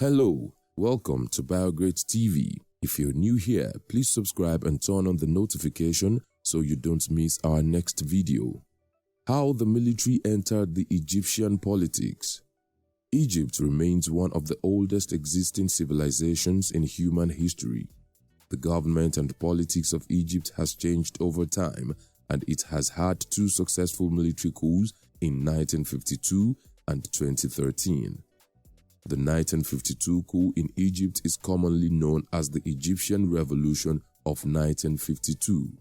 Hello, welcome to BioGreat TV. If you're new here, please subscribe and turn on the notification so you don't miss our next video. How the military entered the Egyptian politics. Egypt remains one of the oldest existing civilizations in human history. The government and politics of Egypt has changed over time, and it has had two successful military coups in 1952 and 2013. The 1952 coup in Egypt is commonly known as the Egyptian Revolution of 1952.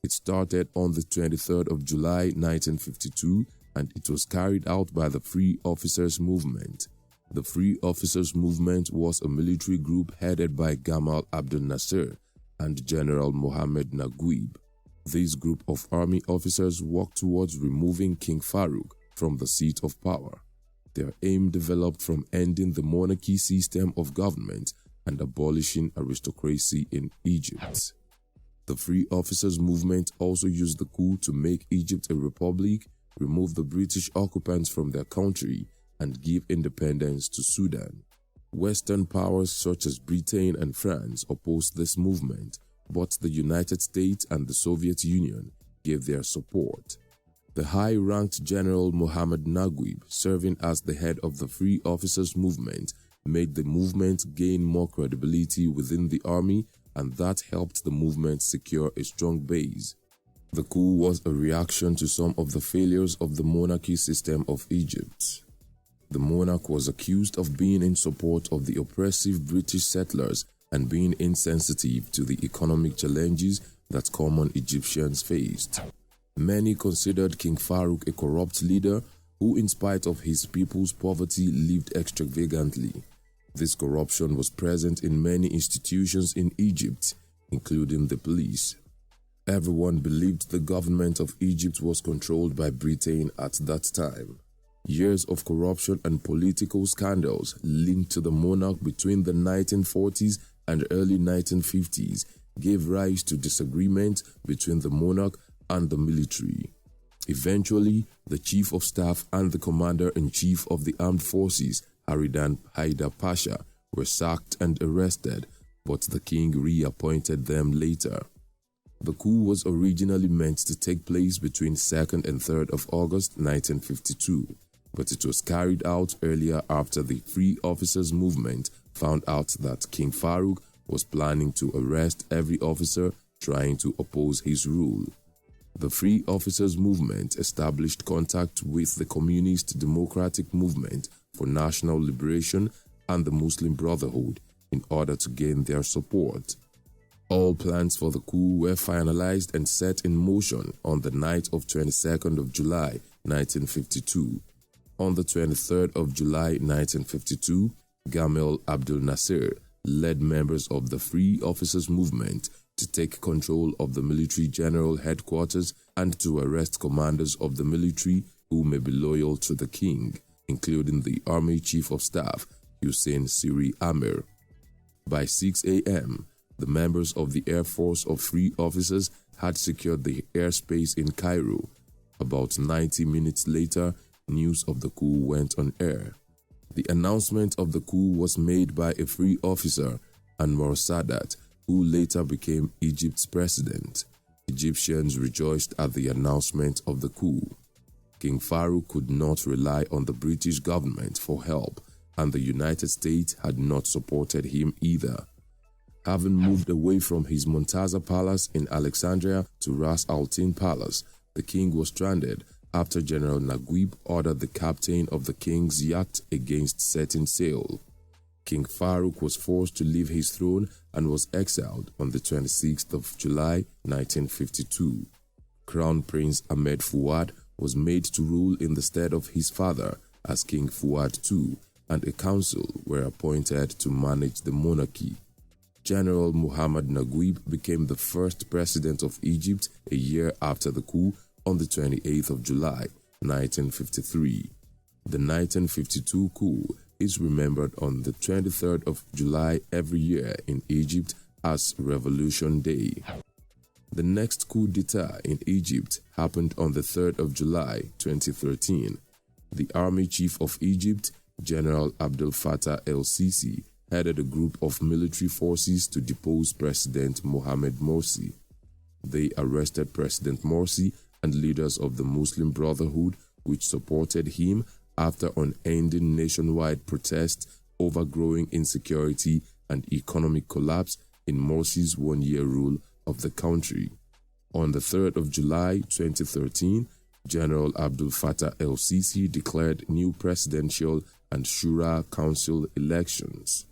It started on the 23rd of July 1952 and it was carried out by the Free Officers Movement. The Free Officers Movement was a military group headed by Gamal Abdel Nasser and General Mohammed Naguib. This group of army officers worked towards removing King Farouk from the seat of power. Their aim developed from ending the monarchy system of government and abolishing aristocracy in Egypt. The Free Officers Movement also used the coup to make Egypt a republic, remove the British occupants from their country, and give independence to Sudan. Western powers such as Britain and France opposed this movement, but the United States and the Soviet Union gave their support. The high-ranked General Mohammed Naguib, serving as the head of the Free Officers Movement, made the movement gain more credibility within the army, and that helped the movement secure a strong base. The coup was a reaction to some of the failures of the monarchy system of Egypt. The monarch was accused of being in support of the oppressive British settlers and being insensitive to the economic challenges that common Egyptians faced. Many considered King Farouk a corrupt leader who, in spite of his people's poverty, lived extravagantly. This corruption was present in many institutions in Egypt, including the police. Everyone believed the government of Egypt was controlled by Britain at that time. Years of corruption and political scandals linked to the monarch between the 1940s and early 1950s gave rise to disagreement between the monarch and the military. Eventually, the Chief of Staff and the Commander-in-Chief of the Armed Forces, Haridan Haidar Pasha, were sacked and arrested, but the king reappointed them later. The coup was originally meant to take place between 2nd and 3rd of August 1952, but it was carried out earlier after the Free Officers Movement found out that King Farouk was planning to arrest every officer trying to oppose his rule. The Free Officers Movement established contact with the Communist Democratic Movement for National Liberation and the Muslim Brotherhood in order to gain their support. All plans for the coup were finalized and set in motion on the night of 22nd of July 1952. On the 23rd of July 1952, Gamal Abdel Nasser led members of the Free Officers Movement to take control of the military general headquarters and to arrest commanders of the military who may be loyal to the king, including the Army Chief of Staff, Hussein Siri Amir. By 6 a.m., the members of the Air Force of Free Officers had secured the airspace in Cairo. About 90 minutes later, news of the coup went on air. The announcement of the coup was made by a free officer, Anwar Sadat, who later became Egypt's president. Egyptians rejoiced at the announcement of the coup. King Farouk could not rely on the British government for help, and the United States had not supported him either. Having moved away from his Montaza Palace in Alexandria to Ras Al Tin Palace, the king was stranded after General Naguib ordered the captain of the king's yacht against setting sail. King Farouk was forced to leave his throne and was exiled on the 26th of July 1952. Crown Prince Ahmed Fuad was made to rule in the stead of his father as King Fuad II, and a council were appointed to manage the monarchy. General Mohammed Naguib became the first president of Egypt a year after the coup on the 28th of July 1953. The 1952 coup is remembered on the 23rd of July every year in Egypt as Revolution Day. The next coup d'etat in Egypt happened on the 3rd of July 2013. The army chief of Egypt, General Abdel Fattah el-Sisi headed a group of military forces to depose President Mohamed Morsi. They arrested President Morsi and leaders of the Muslim Brotherhood, which supported him after unending nationwide protests over growing insecurity and economic collapse in Morsi's one-year rule of the country. On the 3rd of July 2013, General Abdel Fattah el-Sisi declared new presidential and Shura Council elections.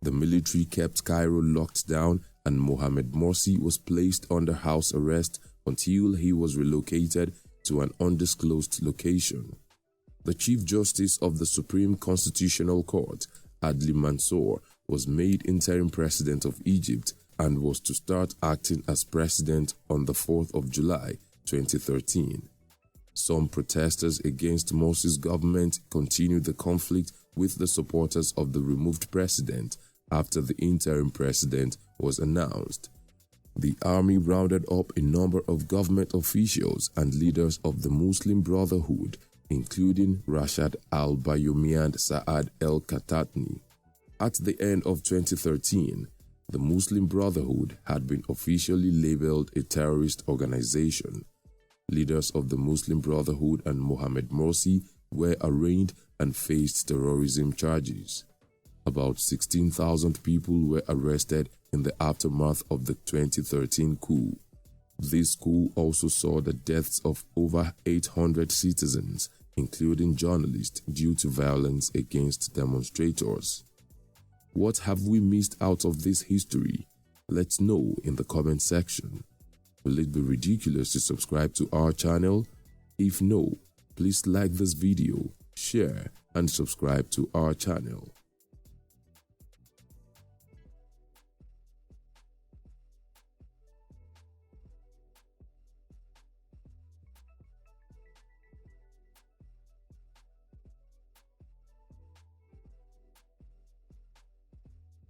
The military kept Cairo locked down and Mohamed Morsi was placed under house arrest until he was relocated to an undisclosed location. The Chief Justice of the Supreme Constitutional Court, Adli Mansour, was made interim president of Egypt and was to start acting as president on the 4th of July 2013. Some protesters against Morsi's government continued the conflict with the supporters of the removed president after the interim president was announced. The army rounded up a number of government officials and leaders of the Muslim Brotherhood, including Rashad al-Bayoumi and Saad el-Khatani. At the end of 2013, the Muslim Brotherhood had been officially labeled a terrorist organization. Leaders of the Muslim Brotherhood and Mohamed Morsi were arraigned and faced terrorism charges. About 16,000 people were arrested in the aftermath of the 2013 coup. This coup also saw the deaths of over 800 citizens, including journalists, due to violence against demonstrators. What have we missed out of this history? Let's know in the comment section. Will it be ridiculous to subscribe to our channel? If no, please like this video, share, and subscribe to our channel.